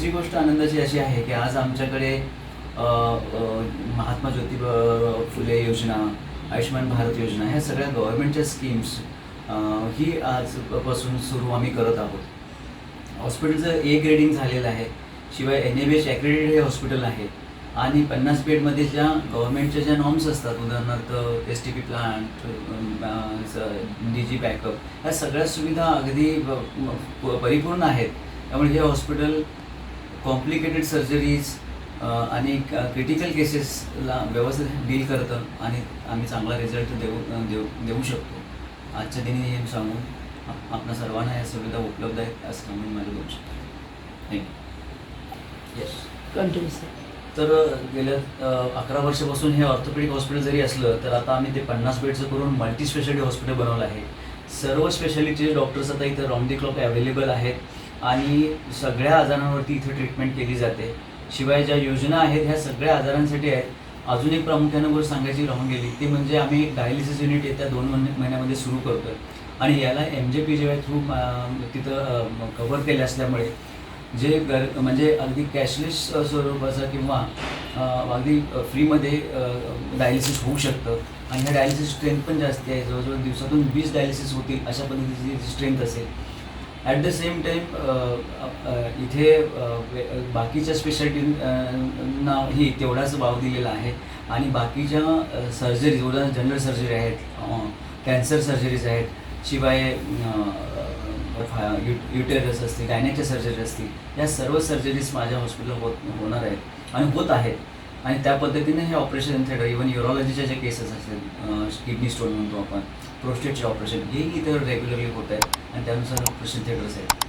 दुसरी गोष्ट आनंदाची अशी आहे की आज आमच्याकडे महात्मा ज्योतिबा फुले योजना, आयुष्यमान भारत योजना ह्या सगळ्या गव्हर्नमेंटच्या स्कीम्स ही आजपासून सुरू आम्ही करत आहोत. हॉस्पिटलचं ए ग्रेडिंग झालेलं आहे. शिवाय NABH ॲक्रेडिटेड हे हॉस्पिटल आहे आणि 50 बेडमध्ये ज्या गव्हर्नमेंटच्या ज्या नॉर्म्स असतात, उदाहरणार्थ STP प्लांट, DG बॅकअप, ह्या सगळ्या सुविधा अगदी परिपूर्ण आहेत. त्यामुळे हे हॉस्पिटल कॉम्प्लिकेटेड सर्जरीज आणि क्रिटिकल केसेसला व्यवस्थित डील करतं आणि आम्ही चांगला रिझल्ट देऊ शकतो. आजच्या दिनी हे सांगून आपणा सर्वांना या सुविधा उपलब्ध आहेत असं सांगून माझं बोलू शकतो. थँक्यू. Yes, continue sir. तर गेल्या 11 वर्षापासून हे ऑर्थोपेडिक हॉस्पिटल जरी असलं तर आता आम्ही ते 50 बेडचं करून मल्टी स्पेशालिटी हॉस्पिटल बनवलं आहे. सर्व स्पेशालिटीचे डॉक्टर्स आता इथं राऊंड दी क्लॉक अवेलेबल आहेत आणि सगळ्या आजारांवरती इथं ट्रीटमेंट केली जाते. शिवाय ज्या योजना आहेत ह्या सगळ्या आजारांसाठी आहेत. अजून एक प्रामुख्यानं गोष्ट सांगायची राहून गेली ती म्हणजे आम्ही एक डायलिसिस युनिट येत्या 2 महिन्यामध्ये सुरू करतो आहे आणि याला MJPJY थ्रू तिथं कव्हर केले असल्यामुळे जे म्हणजे अगदी कॅशलेस स्वरूपाचं किंवा अगदी फ्रीमध्ये डायलिसिस होऊ शकतं आणि ह्या डायलिसिस स्ट्रेंथ पण जास्त आहे. जवळजवळ दिवसातून 20 डायलिसिस होतील अशा पद्धतीची स्ट्रेंथ असेल. ॲट द सेम टाईम इथे बाकीच्या स्पेशालिटींना ही तेवढाच वाव दिलेला आहे आणि बाकीच्या सर्जरीज, उदाहरण जनरल सर्जरी आहेत, कॅन्सर सर्जरीज आहेत, शिवाय युटेरस असतील, गायनेकच्या सर्जरी असतील, या सर्व सर्जरीज माझ्या हॉस्पिटलला होणार आहेत आणि होत आहेत. आणि त्या पद्धतीने हे ऑपरेशन थिएटर, इव्हन युरोलॉजीच्या जे केसेस असतील, किडनी स्टोन म्हणतो आपण, प्रोस्टेटचे ऑपरेशन, हेही इथं रेग्युलरली होत आहेत आणि त्यानुसार ऑपरेशन थिएटर्स आहेत.